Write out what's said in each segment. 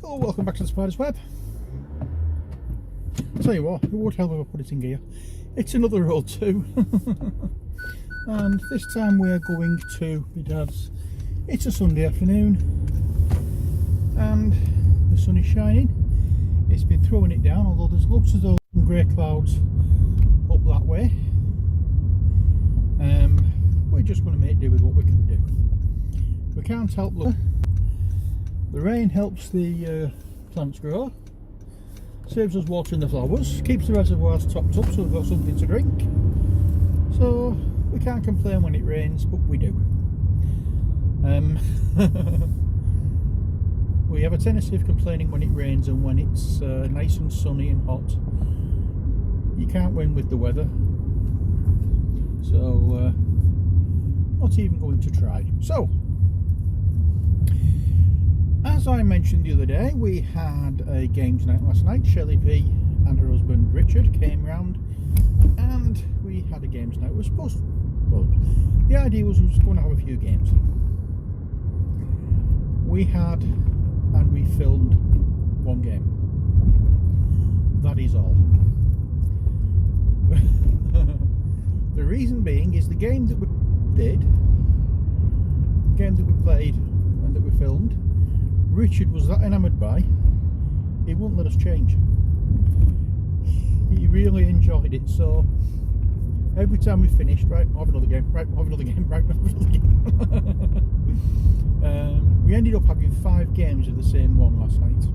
Hello, welcome back to the Spider's Web. I'll tell you what, it would help if I put it in gear. It's another Road 2. And this time we're going to my dad's. It's a Sunday afternoon and the sun is shining. It's been throwing it down, although there's lots of those grey clouds up that way. We're just going to make do with what we can do. We can't help the rain helps the plants grow, saves us watering the flowers, keeps the reservoirs topped up so we've got something to drink. So we can't complain when it rains, but we do. We have a tendency of complaining when it rains and when it's nice and sunny and hot. You can't win with the weather, so not even going to try. So, as I mentioned the other day, we had a games night last night. Shelley V and her husband Richard came round and we had a games night. We were supposed to, well, the idea was we were going to have a few games. We had, and we filmed one game. That is all. The reason being is the game that we did, the game that we played and that we filmed, Richard was that enamoured by, he wouldn't let us change. He really enjoyed it, so every time we finished, right, we'll have another game, right, we'll have another game, right, we'll have another game. We ended up having 5 games of the same one last night.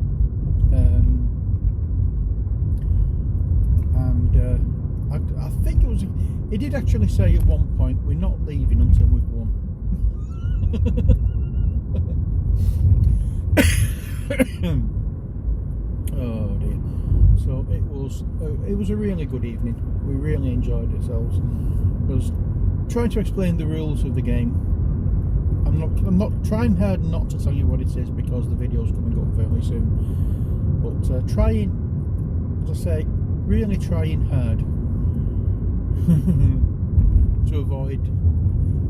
I think it was, he did actually say at one point, we're not leaving until we've won. Oh dear. So it was a really good evening. We really enjoyed ourselves. I was trying to explain the rules of the game. I'm not trying hard not to tell you what it is because the video's coming up fairly soon. But trying, as I say, really trying hard to avoid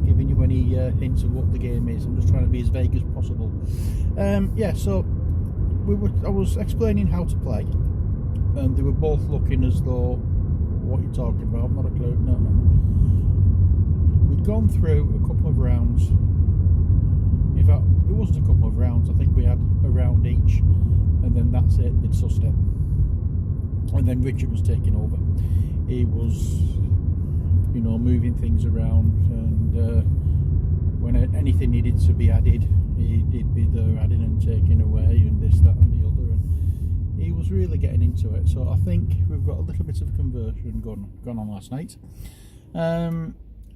giving you any hints of what the game is. I'm just trying to be as vague as possible. Yeah, so I was explaining how to play, and they were both looking as though, what are you talking about? Not a clue. No. We'd gone through a couple of rounds. In fact, it wasn't a couple of rounds. I think we had a round each, and then that's it. They'd sussed it, and then Richard was taking over. He was, you know, moving things around, and when anything needed to be added, he'd be there adding and taking away, and this, that, and the other. And he was really getting into it. So I think we've got a little bit of a conversion gone on last night.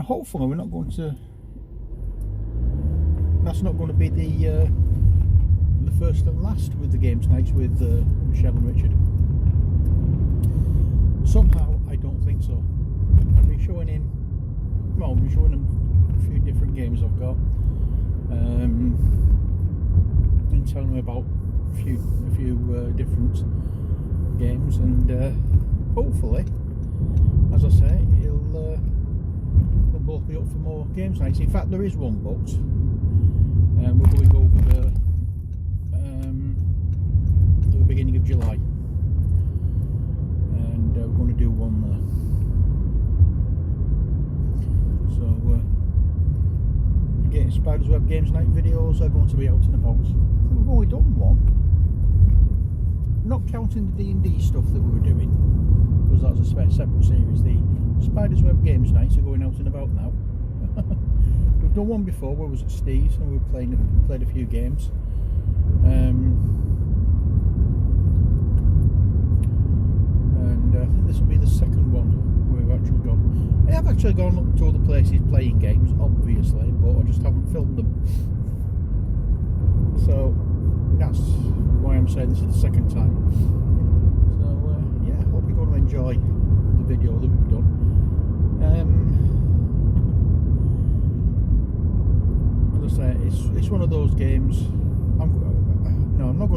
Hopefully, we're not going to. That's not going to be the first and last with the games nights with Michelle and Richard. Somehow, I don't think so. I'll be showing him. Well, I'll be showing him a few different games I've got, and telling him about a few different games, and hopefully, as I say, they'll both be up for more games nights. In fact, there is one booked. We're going over the beginning of July, and we're going to do one there. So getting Spider's Web Games Night videos are going to be out and about. I think we've only done one, not counting the D&D stuff that we were doing, because that was a separate series. The Spider's Web Games Nights are going out and about now. We've done one before where we was at Steve's and we played a few games. And I think this will be the second one we've actually gone. I have actually gone up to other places playing games, obviously, but I just haven't filmed them. So that's why I'm saying this is the second time. So yeah, I hope you're going to enjoy the video that we've done. As I say, it's one of those games. I'm not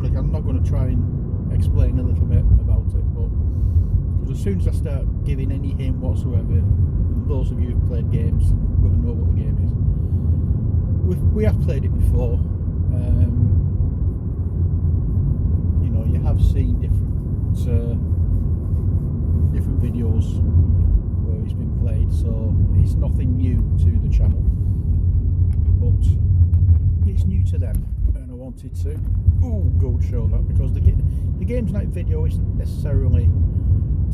going to try and explain a little bit about it, but because as soon as I start giving any hint whatsoever, those of you who've played games will know what the game is. We have played it before. them, and I wanted to go show that, because the games night video isn't necessarily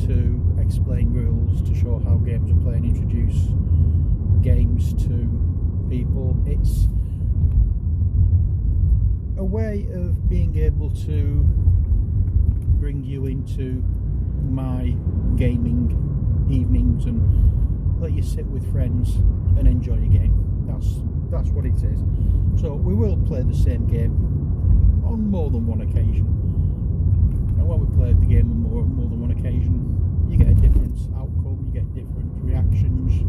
to explain rules, to show how games are played, introduce games to people. It's a way of being able to bring you into my gaming evenings and let you sit with friends and enjoy a game. That's what it is. So we will play the same game on more than one occasion, and when we played the game on more than one occasion, you get a different outcome, you get different reactions,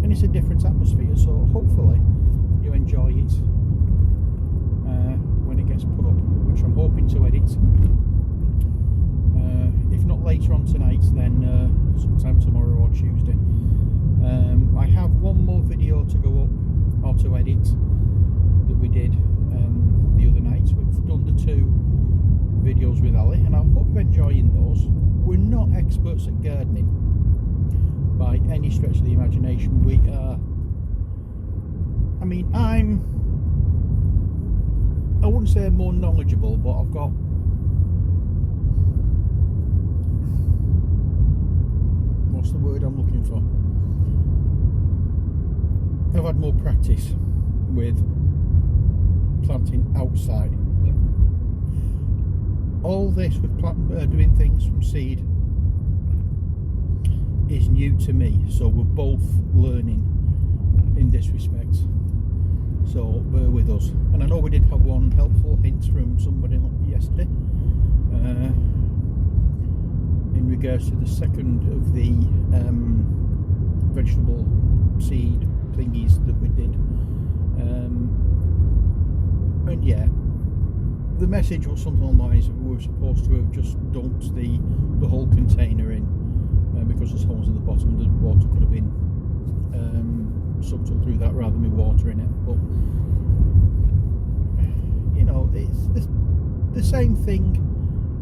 and it's a different atmosphere. So hopefully you enjoy it when it gets put up, which I'm hoping to edit. If not later on tonight, then sometime tomorrow or Tuesday. I have one more video to go up, or to edit, that we did the other night. We've done the 2 videos with Ali, and I hope you're enjoying those. We're not experts at gardening by any stretch of the imagination. We are, I mean, I wouldn't say more knowledgeable, but I've got, what's the word I'm looking for? I've had more practice with planting outside. All this with doing things from seed is new to me, so we're both learning in this respect. So bear with us. And I know we did have one helpful hint from somebody yesterday in regards to the second of the vegetable seed thingies that we did, and yeah, the message was something along the lines of we were supposed to have just dumped the whole container in, because there's holes in the bottom, the water could have been sucked up through that rather than me watering it. But you know, it's the same thing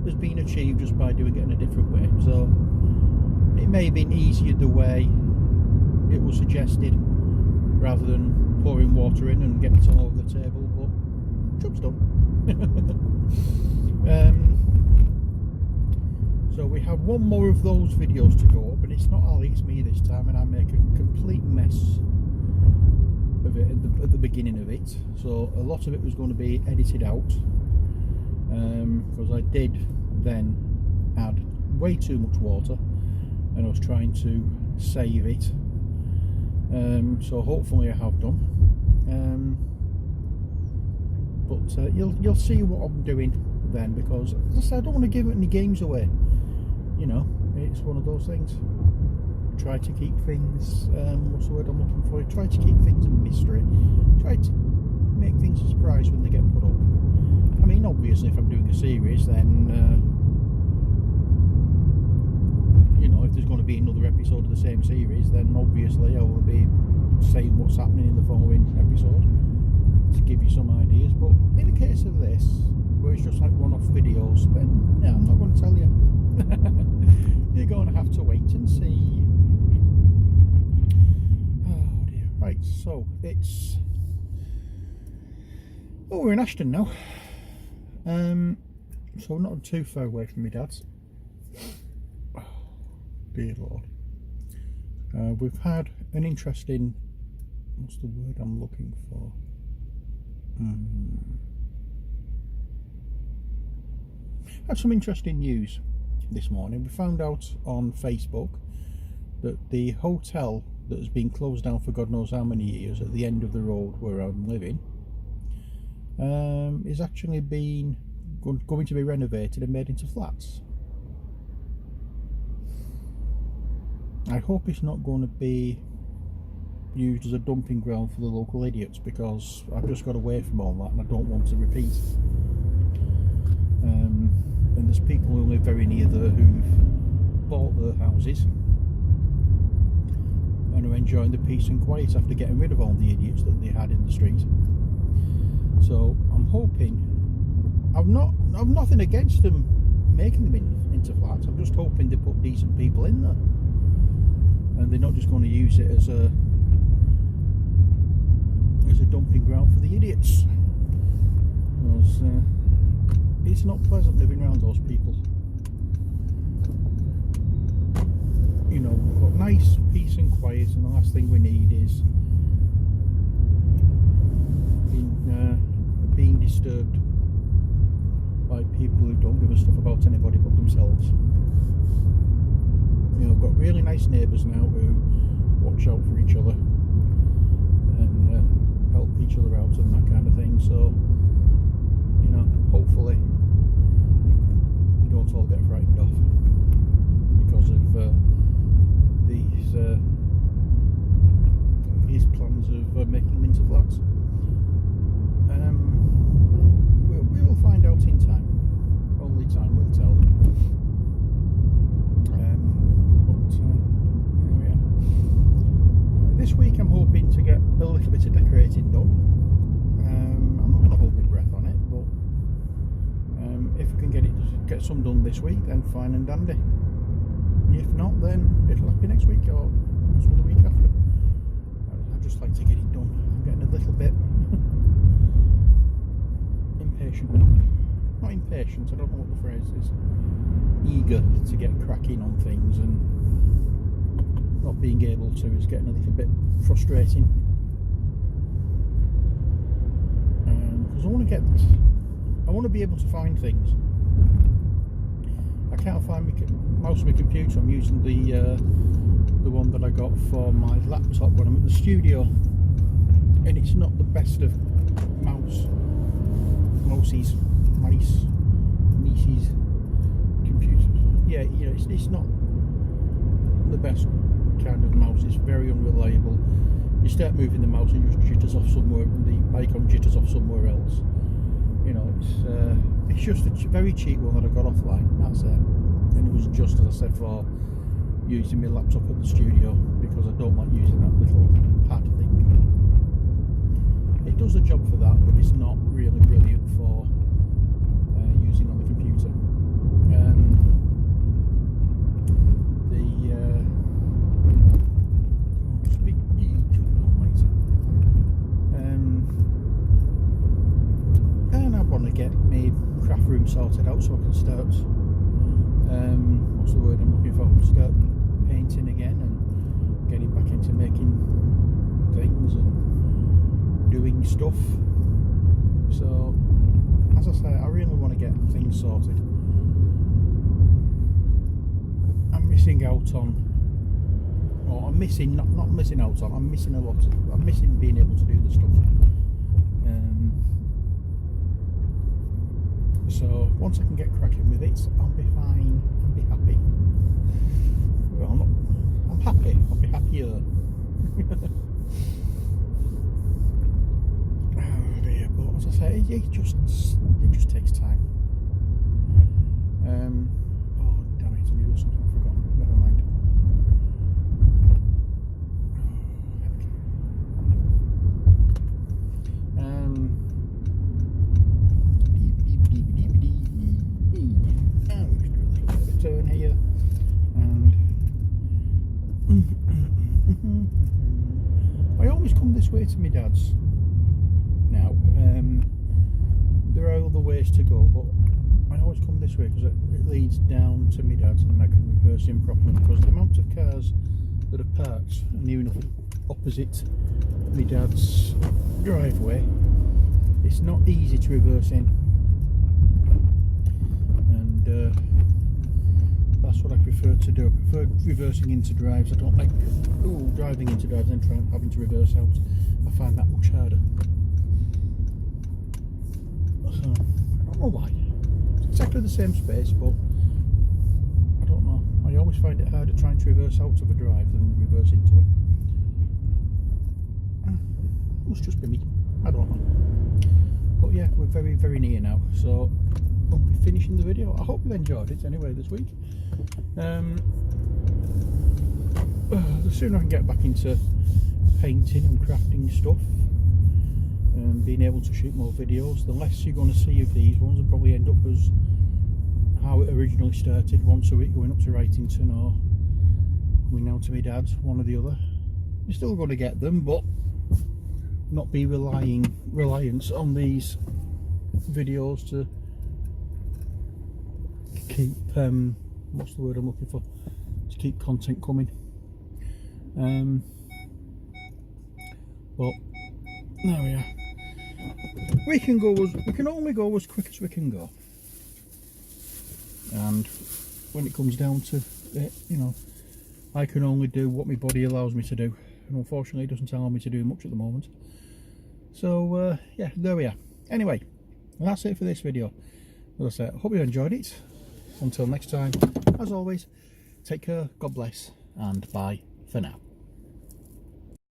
has been achieved just by doing it in a different way. So it may have been easier the way it was suggested, rather than pouring water in and getting it all over the table, but job's done. So we have one more of those videos to go up, and it's not Ali, it's me this time, and I make a complete mess of it at the beginning of it. So a lot of it was going to be edited out, because I did then add way too much water, and I was trying to save it. So hopefully I have done, but you'll see what I'm doing then, because as I said, I don't want to give any games away. You know, it's one of those things. Try to keep things, what's the word I'm looking for? Try to keep things a mystery. Try to make things a surprise when they get put up. I mean, obviously, if I'm doing a series, then you know, if there's going to be another episode of the same series, then obviously I will be saying what's happening in the following episode to give you some ideas. But in the case of this, where it's just like one-off videos, then yeah, I'm not going to tell you. You're going to have to wait and see. Oh dear. Right, so it's, we're in Ashton now, so we're not too far away from my dad's. Dear Lord. We've had an interesting, what's the word I'm looking for? Had some interesting news this morning. We found out on Facebook that the hotel that has been closed down for God knows how many years at the end of the road where I'm living is actually going to be renovated and made into flats. I hope it's not going to be used as a dumping ground for the local idiots, because I've just got away from all that and I don't want to repeat. And there's people who live very near there who've bought their houses and are enjoying the peace and quiet after getting rid of all the idiots that they had in the street. So I'm hoping, I've nothing against them making them into flats. I'm just hoping they put decent people in there, and they're not just going to use it as as a dumping ground for the idiots. Because it's not pleasant living around those people. You know, we've got nice peace and quiet, and the last thing we need is being disturbed by people who don't give a stuff about anybody but themselves. You know, we've got really nice neighbours now who watch out for each other and help each other out and that kind of thing. So, you know, hopefully we don't all get frightened off because of these plans of making them into flats. We will find out in time. Only time will tell. But there we are. This week I'm hoping to get a little bit of decorating done. I'm not going to hold my breath on it, but if I can get some done this week, then fine and dandy. If not, then it'll have to be next week or possibly the week after. I'd just like to get it done. I'm getting a little bit impatient now. Not impatient, I don't know what the phrase is. Eager to get cracking on things, and not being able to is getting a little bit frustrating. Because I want to be able to find things. I can't find most of my computer. I'm using the one that I got for my laptop when I'm at the studio, and it's not the best of Mosey's computers. Yeah, you know, it's not the best kind of mouse. It's very unreliable. You start moving the mouse and just jitters off somewhere, and the icon jitters off somewhere else. You know, it's just a very cheap one that I got offline. That's it. And it was just, as I said, for using my laptop at the studio, because I don't like using that little pad thing. It does the job for that, but it's not really brilliant for using on the computer. And I want to get my craft room sorted out so I can start what's the word I'm looking for? Start painting again and getting back into making things and doing stuff. So, as I say, I really want to get things sorted. I'm missing out on, or I'm missing, not missing out on, I'm missing a lot. I'm missing being able to do the stuff. So once I can get cracking with it, I'll be fine. I'll be happy. Well, I'm happy. I'll be happier. Oh dear, but as I say, it just takes time. Oh damn it! I knew there was something I've forgotten. Never mind. Turn here, and I always come this way to my dad's now. There are other ways to go, but I always come this way because it leads down to my dad's, and I can reverse in properly, because the amount of cars that are parked near enough opposite my dad's driveway, it's not easy to reverse in, and that's what I prefer to do. I prefer reversing into drives. I don't like driving into drives and then having to reverse out. I find that much harder. So, I don't know why. It's exactly the same space, but I don't know. I always find it harder trying to reverse out of a drive than reverse into it. It must just be me. I don't know. But yeah, we're very, very near now. So I'll be finishing the video. I hope you enjoyed it anyway this week. The sooner I can get back into painting and crafting stuff and being able to shoot more videos, the less you're going to see of these ones, and probably end up as how it originally started, once a week going up to Wrightington or going down to my dad's, one or the other. You're still going to get them, but not be reliant on these videos to keep what's the word I'm looking for, to keep content coming. But there we are. We can only go as quick as we can go, and when it comes down to it, you know, I can only do what my body allows me to do, and unfortunately it doesn't allow me to do much at the moment. So yeah, there we are. Anyway, that's it for this video. As I said, I hope you enjoyed it. Until next time, as always, take care, God bless, and bye for now.